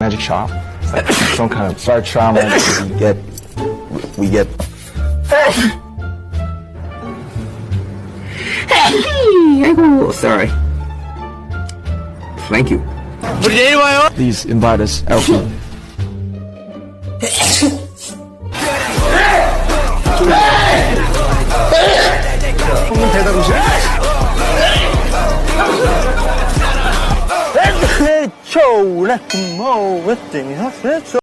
magic shop. It's like some kind of dark trauma. We get. 아이고, sorry. Thank you. 우리 내일 와요. Please invite us out. 초, 렛츠 모, 렛츠